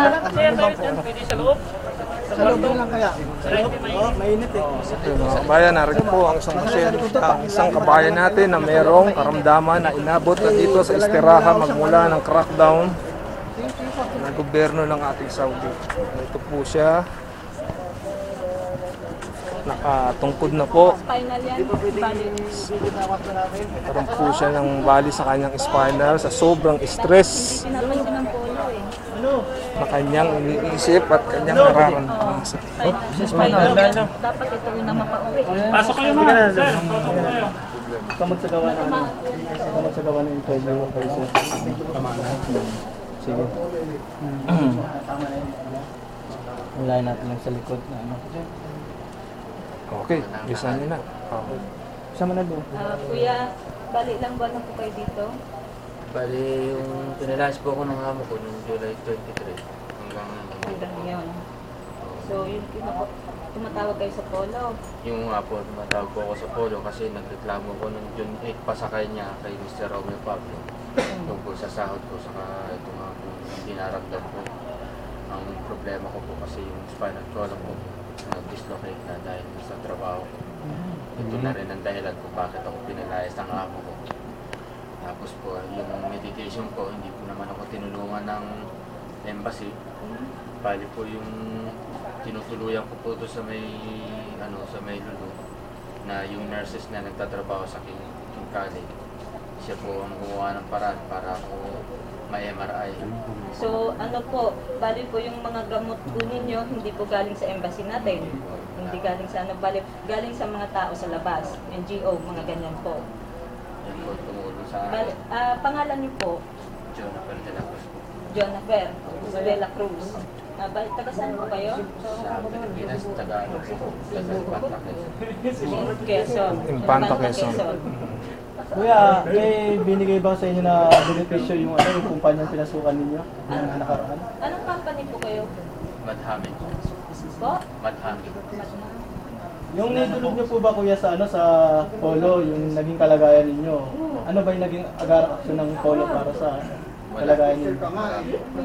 Pwede sa loob. Sa loob lang kaya. Oh, mainit eh. Mga kabayan, narito po ang isang pasyente, ang isang kabayan natin na mayroong karamdaman na inabot na dito sa istiraha magmula ng crackdown ng gobyerno ng ating Saudi. Ito po siya. Nakatungkod na po. Spinal yan. Karoon po siya ng bali sa kanyang spinal sa sobrang stress Hindi pinapansin ng polo eh. na kanyang iniisip at kanyang nararamdaman. Spinal yan. Dapat ito yung na mapauwi. Pasok kayo mga. Sir, pasok kayo. Kamagsagawa ng interview mo kayo sir. Tama na. Sige. Ulayin natin yung sa likod na ano. Okay, bisa niyo na. Okay. Sama na doon. Kuya, bali lang ba na po kayo dito? Bali, yung pinalayas po ako ng amo ko noong July 23 hanggang Hanggang ngayon. So, yung tumatawag kayo sa polo. yung nga po, tumatawag po ako sa polo kasi nagreklamo ko noong June 8 pasakay niya kay Mr. Romeo Pablo tungkol sa sahod ko saka ito nga po dinaramdam ko. Ang problema ko po kasi yung spinal column ko nag-dislocate na dahil sa trabaho ko. Ito na rin ang dahilan kung bakit ako pinalayas ng amo ko. Tapos po, yung medication ko, hindi po naman ako tinulungan ng embassy. Bali po yung tinutuluyan ko po doon sa may, sa may lulu, na yung nurses na nagtatrabaho sa King College. Siya po ang gumawa ng paraan para ako ma-MRI. So, ano po, bali po yung mga gamot po ninyo, hindi po galing sa embassy natin. Hindi galing sa bali, galing sa mga tao sa labas, NGO, mga ganyan po. Yan po tumulong sa Bali, pangalan niyo po, Jonathan de la Cruz po. Jonathan Isabella Cruz. Bali, taga saan po kayo? Sa Pilipinas, Tagalog po. Tagalog Quezon. Infanta Quezon. Kuya, may binigay ba sa inyo na benepisyo yung yung kumpanyang pinasukan ninyo? Yung nakaraan? Anong company po kayo? Madhamin. Po? Madhamin. Yung nidulog niyo po ba kuya sa sa polo, yung naging kalagayan ninyo? Ano ba yung naging aksyon ng polo para sa kalagayan ninyo?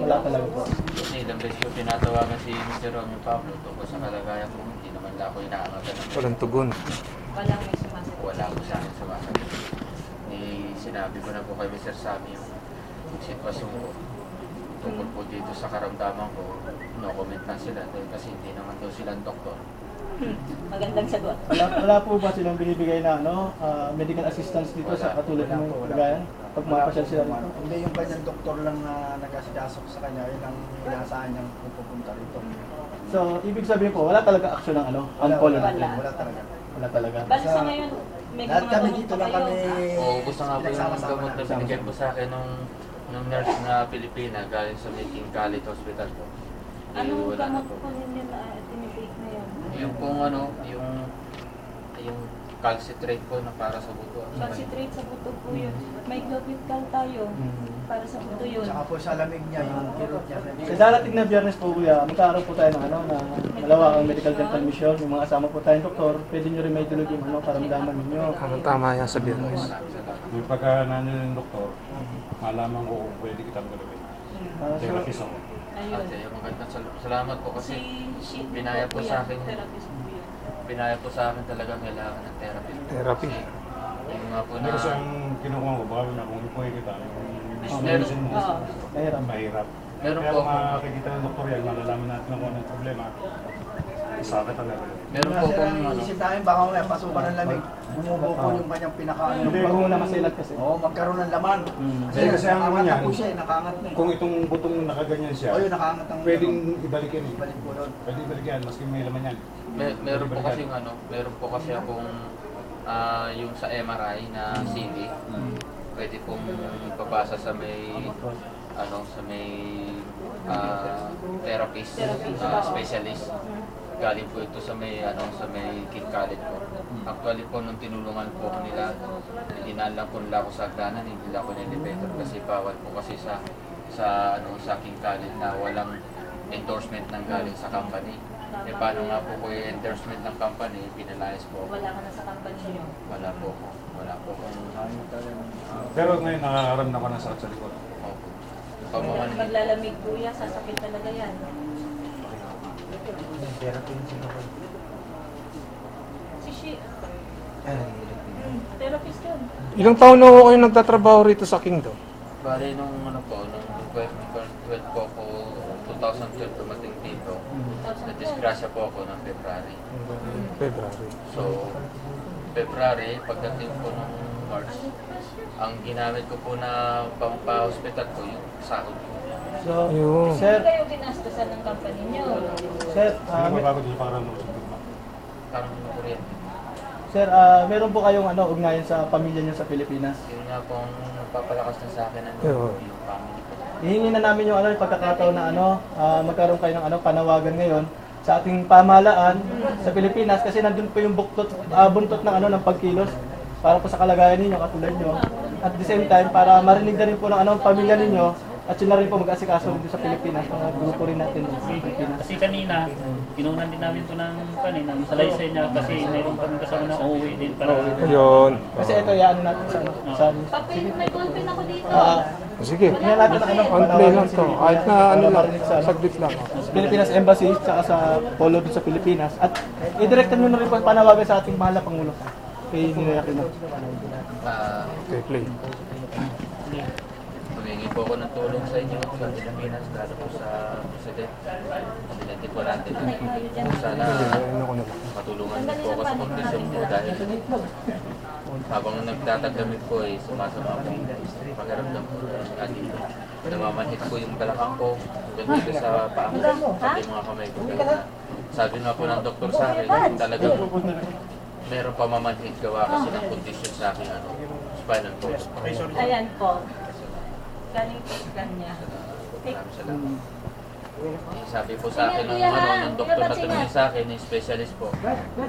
Wala talaga po. Kasi ilang beses yung tinatawagan si Mr. Romeo Pablo tungkol sa kalagayan ko, hindi naman lang ako inaangatan. Walang tugon. Walang may sumasagot. Wala ko sa akin sumasagot. Sinabi ko na po kay Mr. Sammy yung sitwasyon ko tungkol po dito sa karamdaman ko. No comment lang sila dahil kasi hindi naman daw silang doktor. Magandang sagot. Wala po ba silang binibigay na medical assistance dito sa katulad ng kalagayan? Pag mapasyal sila dito? Hindi yung kanyang doktor lang na nag-asikasok sa kanya, yun ang inaasahan niyang pupunta rito. So, ibig sabihin po, wala talaga aksyon ng ang polo natin? Wala talaga. Wala talaga. Bali sa ngayon, may Lahat mga kami gamot dito po lang kayo. kami. Oo, gusto nga po yung Nagsama-sama gamot na na. binigay po sa akin nung nurse na Pilipina galing sa King College Hospital po. Anong Wala na gamot po ninyo na tinitake na yun? Yung pong yung calcitrate po na para sa buto. Concentrate sa buto po yun. May Globitcal tayo para sa buto yun. Tsaka po sa lamig niya, yung kirot niya. Sa darating na biyernes po kuya, magkakaroon po tayo ng na malawakang medical dental mission. Yung mga asama po tayong doktor, pwede nyo rin may tulog yung karamdaman ninyo. Tama yan sa Biyernes. Yung pagka ng doktor, malaman ko kung pwede kitang gawin. Therapist ako. Ayun. Ate, magandang salamat po kasi Si binaya po sa akin. Therapist po yun. pinaya po sa akin talagang kailangan ng therapy. Therapy. Kasi yung nga po na Pero siyang kinukuha ko, baka na kung ipuwi kita, yung medicine mo, Oo. Mahirap. mahirap. Meron Kaya po kung ako. makikita ng doktor yan, malalaman natin kung ano yung problema. Sakit talaga. Meron po akong Isip namin, baka may pasukan ng lamig. Bumubo po yung kanyang pinakaano. Hindi ko muna masilat kasi. Oo, magkaroon ng laman. Kasi ang ano nakaangat yan, na po siya, nakaangat na eh. Kung itong butong nakaganyan siya, O yun, nakaangat ang pwedeng ibalik yan eh. ibalik po doon. Pwede ibalik yan, maski may laman yan. meron po kasi akong yung sa MRI na CD. Pwede pong ipabasa sa may sa may therapist, specialist. Galing po ito sa may sa may King College po. Actually po nung tinulungan po ko nila, inalang po nila ako sa hagdanan, hindi nila ako nilibetor kasi bawal po kasi sa sa King College na walang endorsement ng galing sa company. Eh paano nga po ko yung endorsement ng company, pinalayas po. Wala ka na sa company nyo. Wala po ko. Wala po kung Pero ngayon nakakaramdam ko ng sakit sa likod. opo. pamamanhid. Maglalamig po yan, sasakit talaga yan. Si Shi, therapist yun. Ilang taon na ho kayo nagtatrabaho rito sa Kingdom? Bale, nung ano po, nung 2012 po ako, 2012 dumating dito, na-disgrasya po ako ng February. February. So, February, pagdating po ng March, ang ginamit ko po na pampa-hospital ko, yung sahod ko. So, Ayun. sir, Hindi kayo ginastusan ng company nyo. sir, Hindi mabago din para mo. Parang kuryente. sir, meron po kayong ugnayan sa pamilya niyo sa Pilipinas? Yun nga po ang nagpapalakas na sa akin, Oo. yung family ko. Hihingi na namin yung yung pagkakataon na magkaroon kayo ng panawagan ngayon sa ating pamahalaan sa Pilipinas kasi nandun po yung buntot ng ng pagkilos para po sa kalagayan ninyo katulad nyo. At the same time para marinig na rin po ng pamilya ninyo at sila rin po mag-asikaso dito sa Pilipinas, mga grupo rin natin sa Pilipinas. Kasi kanina, kinunan din namin ito ng salaysay niya kasi mayroon kami kasama na uuwi din para Ayun. Kasi ito yan natin sa Papi, may ballpen ako dito. Sige. tingnan natin ang On play lang to. Kahit na ano lang, saglit lang. Philippines Embassy tsaka sa Polo dito sa Pilipinas at i-directan nyo na rin po ang panawagan sa ating mahal na Pangulo kay Ninoy Aquino. Okay, play. Humingi po ako ng tulong sa inyo sa Pilipinas, lalo po sa Presidente po natin. Sana matulungan niyo po ako sa kondisyon ko dahil habang nagtatagamit po sumasama po yung pagkaramdam ko dito. Namamanhid po yung balakang ko hanggang dito sa paa ko, pati mga kamay ko. Sabi nga po ng doktor sa akin, talagang meron pa mamanhid gawa kasi ng kondisyon sa akin, spinal cord. Ayan po. Galing po sa kanya. Maraming salamat. Sabi po sa akin ng doktor na tumingin sa akin, yung specialist po,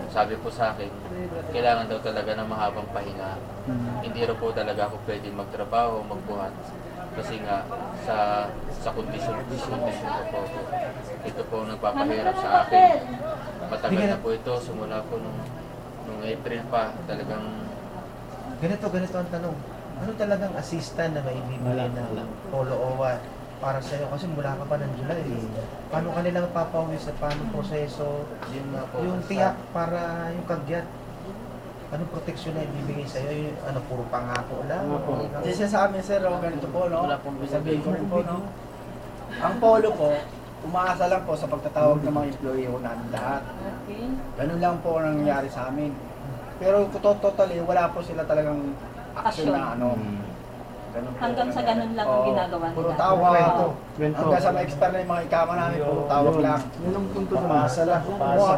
sabi po sa akin, kailangan daw talaga ng mahabang pahinga. Hindi raw po talaga ako pwede magtrabaho, magbuhat. Kasi nga, sa kondisyon ko po, ito po ang nagpapahirap sa akin. Matagal na po ito, simula po nung April pa, talagang Ganito ang tanong. Ano talagang assistant na maibibigay ng Polo OWA para sa iyo? Kasi mula ka pa ng July. Paano kanilang papawis at paano proseso? yun nga po. Yung tiyak para yung kagyat. Anong proteksyon na ibibigay sa iyo? Puro pangako lang? Kasi sa amin sir, ganito po, no? Wala pong Sabihin ko rin po, no? Ang Polo po, umaasa lang po sa pagtatawag ng mga employee ko namin lahat. Okay. Ganun lang po ang nangyayari sa amin. Pero totally, wala po sila talagang action na ganun po. Hanggang sa ganun lang ang ginagawa nila. Puro tawag. Kwento. Hanggang sa ma-expire na yung mga ikama namin, puro tawag lang. Yun ang punto sa Paasa lang.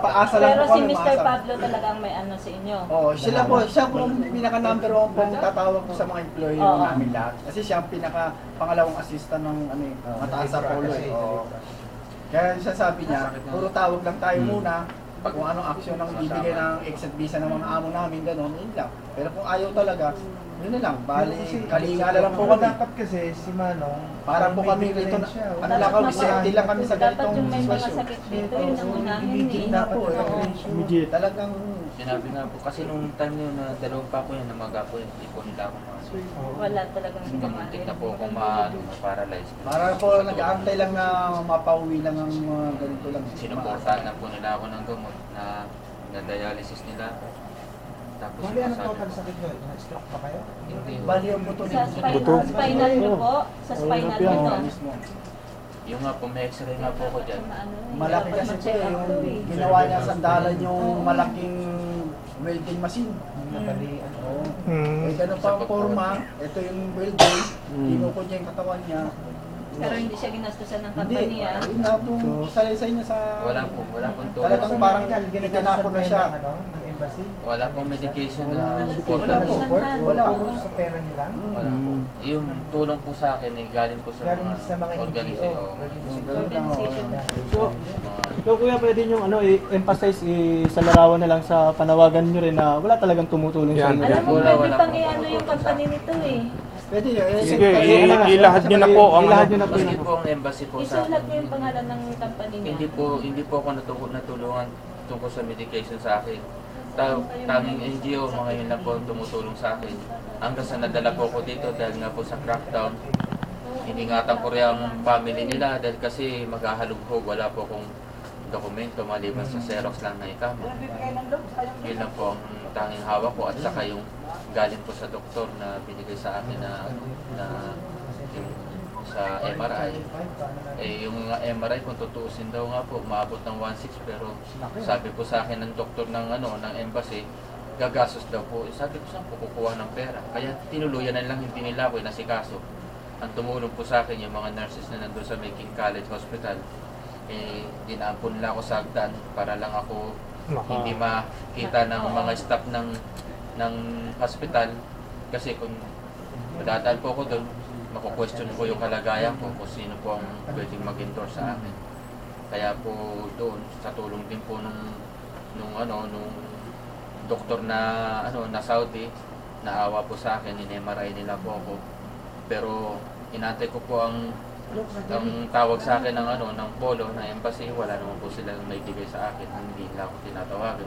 Paasa lang Pero po si kami, Mr. maasa. Pablo talaga ang may ano sa inyo. Oo, siya po ang pinaka number 1 po tatawag ko sa mga employee Oo. namin lahat. Kasi siya ang pinaka pangalawang assistant ng mataas sa Polo. Oo. Kaya siya sabi niya, puro tawag lang tayo muna. Kung anong aksyon ang ibigay ng exit visa ng mga amo namin, gano'n, yun lang. Pero kung ayaw talaga, yun na lang. Bali, kalinga na lang po kami. Dapat kasi si Manong, Para po kami rito, ano lang kami, safety lang kami sa Dapat ganitong yung may mga sitwasyon. sakit dito, yun ang unahin eh. Dapat po, Immediate. talagang Sinabi nga po, kasi nung time yun na dalawang pa ko yan, namaga po yan, hindi po nila ako Wala talagang kamuntik na po akong ma-paralyze. para po nag-aantay lang na mapauwi lang ang mga ganito lang. Sinuportahan na po nila ako ng gamot na dialysis nila. Tapos Bali, anong sabi total ko, sakit nyo? Na-stroke pa kayo? hindi. Bali ang buto Sa Buto. spinal nyo po, sa spinal nyo to. mismo. Yung nga po, may x-ray nga po ako dyan. Malaki kasi po yung ginawa niya sandalan yung malaking welding machine. Bali, Oo. Hmm. Eh, ganun pa ang forma. Ito yung welding. Tinukod niya yung katawan niya. Pero hindi siya ginastusan ng Hindi. company ah. Yun na po, salaysay niya sa... Wala pong tulong. Talagang parang ginagawa na siya. ng embassy? Wala pong medication na support. Wala po. Wala po. Puro sa pera nila? Wala po. Yung tulong po sa akin, galing po sa Galing sa mga NGO. organisasyon. Compensation. So kuya, pwede nyo i-emphasize sa larawan na lang sa panawagan nyo rin na wala talagang tumutulong sa Yan. inyo. Alam mo, Wala, pwede wala pang po. i-ano yung company nito eh. Pwede yun. Sige, ilahad nyo na po ang Ilahad nyo na po Maski yun. po ang embassy po sa Isulat akin. niyo yung pangalan ng company niya. Hindi po ako natulungan tungkol sa medication sa akin. Tanging NGO, mga yun lang po ang tumutulong sa akin. Hanggang sa nadala po ako dito dahil nga po sa crackdown. iningatan ko rin ang family nila dahil kasi maghahalughog, wala po akong dokumento maliban sa Xerox lang na ikama. Yun lang po ang tanging hawak ko at saka yung galing po sa doktor na binigay sa akin na yung sa MRI. Eh, yung MRI kung tutuusin daw nga po, maabot ng 1.6 pero sabi po sa akin ng doktor ng embassy, gagastos daw po. Sabi ko, saan po kukuha ng pera? Kaya tinuluyan na lang, hindi nila ako nasikaso. Ang tumulong po sa akin yung mga nurses na nandun sa Making College Hospital. Eh, dinaampon nila ako sa hagdan para lang ako hindi makita ng mga staff ng hospital. Kasi kung madadaan po ako doon, mako-question ko yung kalagayan ko kung sino po ang pwedeng mag-endorse sa akin. Kaya po doon, sa tulong din po nung doktor na Saudi, naawa po sa akin, in-MRI nila po ako. Pero inantay ko po ang tawag sa akin ng polo, ng embassy, wala naman po sila may bigay sa akin, hindi nila ako tinatawagan.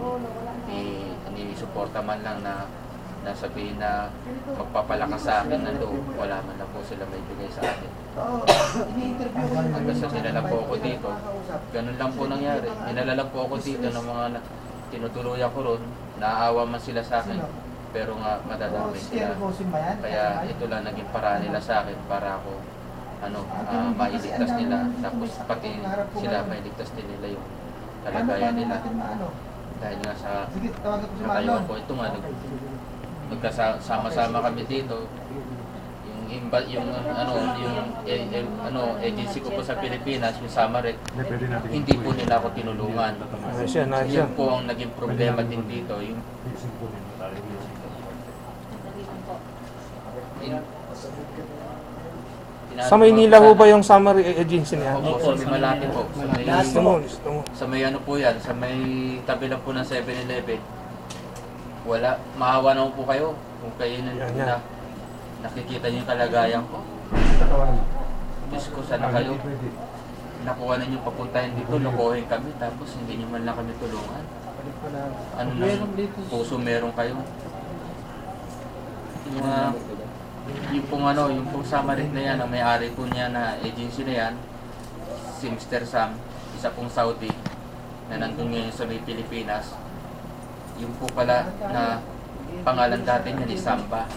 Ni-suporta man lang na sabihin na magpapalakas sa akin na loob, wala man lang po sila may bigay sa akin. Hanggang sa dinala po ako dito, ganun lang po nangyari. Dinala lang po ako dito ng mga tinutuluyan ko ron, naaawa man sila sa akin, pero nga madadamay sila. Kaya ito lang naging paraan nila sa akin para ako mailigtas nila, tapos pati sila mailigtas din nila yung kalagayan nila. Dahil nga sa Taiwan po, ito nga magkasama-sama kami dito. Yung agency ko po sa Pilipinas, yung Samarec, hindi po nila ako tinulungan. Yan po ang naging problema din dito. Sa Maynila ho ba yung summary agency niya? Opo, sa may Malate po. Gusto mo. Sa may po yan, sa may tabi lang po ng 7-Eleven. Wala, maawa naman po kayo kung kayo na nakikita niyo yung kalagayan ko. Diyos ko, sana kayo nakuha na niyo papuntahin dito, lokohin kami, tapos hindi niyo man lang kami tulungan. Ano na, puso meron kayo. Yung pong Samarec na yan, ang may-ari po niya na agency na yan, si Mr. Sam, isa pong Saudi, na nandun ngayon sa may Pilipinas. Yung po pala na pangalan dati niya ni Samba.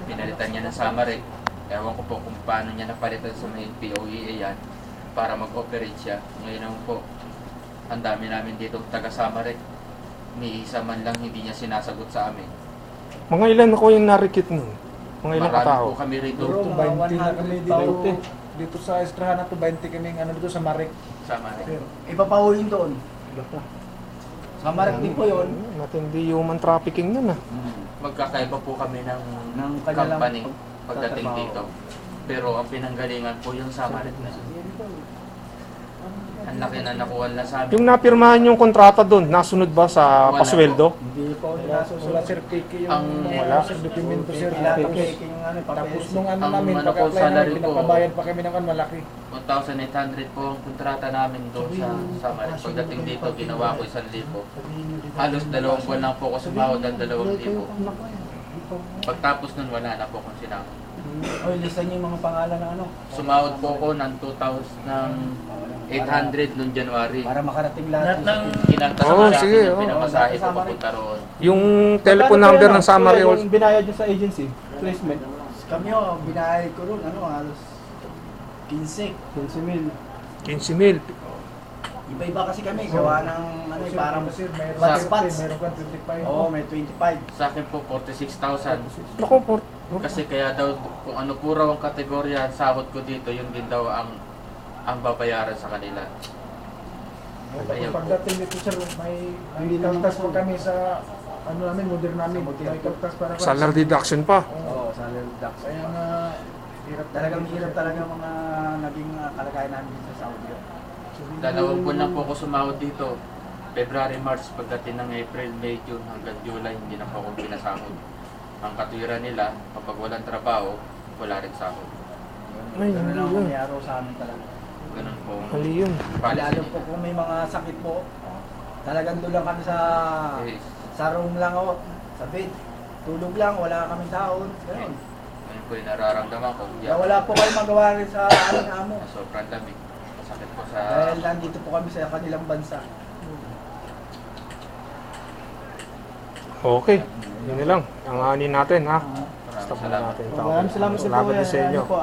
Pinalitan niya ng Samarec. Ewan ko po kung paano niya napalitan sa may POEA yan para mag-operate siya. Ngayon naman po, ang dami namin dito taga Samarec. Ni isa man lang hindi niya sinasagot sa amin. Mga ilan ako yung narikit nun? Mga ilang katao? Marami po kami rito. 20 na kami dito sa Estrahan na to, 20 kami dito sa Marek. Samarec. Ipapauhin doon. Sa Marek din po yun. Matindi human trafficking nun ah. Magkakaiba po kami ng company pagdating dito. Pero ang pinanggalingan po yung Samarec na yun. Ang laki na nakuha na sa amin. Yung napirmahan yung kontrata doon, nasunod ba sa Wala pasweldo? Hindi po wala Sir Kiki yung Wala. Sir dokumento Sir. Kiki Tapos nung Ang namin, salary pagka-apply namin, ko, pinapabayad pa kami ng malaki. 1,800 po ang kontrata namin doon sa Samarec. Pagdating dito, ginawa ko 1,000. Halos 2 buwan lang po ako sumahod ng 2,000. Pagtapos nun, wala na po akong sinahod. Lista niyo yung mga pangalan ng Sumahod po ako ng 800 noong January. para makarating lahat. Kinanta Oo, sa sige, akin yung oo. pinamasahe ko papunta roon. Yung telephone number ng summary also. Yung binayad nyo sa agency, placement, Kami binayad ko ron, halos 15. 15,000. 15,000. Iba-iba kasi kami, gawa ng parang spots. Meron ka 25. Oo, may 25. Sa akin po, 46,000. Naku po. Kasi kaya daw, kung ano po raw ang kategorya, sahod ko dito, yun din daw ang babayaran sa kanila. Ayun po. Pagdating dito sir, may kaltas po kami sa namin, modern namin. May kaltas para Salary deduction pa. Oo, salary deduction. Kaya nga, hirap talaga mga naging kalagayan namin dito sa Saudi. 2 buwan lang po ako sumahod dito. February, March, pagdating ng April, May, June, hanggang July, hindi na po ako pinasahod. Ang katwiran nila, kapag walang trabaho, wala rin sahod. Ay, Ganun hindi lang yun. may araw sa amin talaga. Ganun po. Mali yun. Lalo po kung may mga sakit po, talagang doon lang kami sa room lang ako, sa bed. Tulog lang, wala kaming sahod. Ganun. Ngayon po yung nararamdaman ko. Kaya wala po kayo magawa rin sa aming amo. Sobrang lamig. Masakit po sa... Dahil nandito po kami sa kanilang bansa. Okay, yun na lang. Ang anin natin ha. Maraming Stop na salamat. natin. Maraming salamat din po. Salamat din sa inyo. Ano po,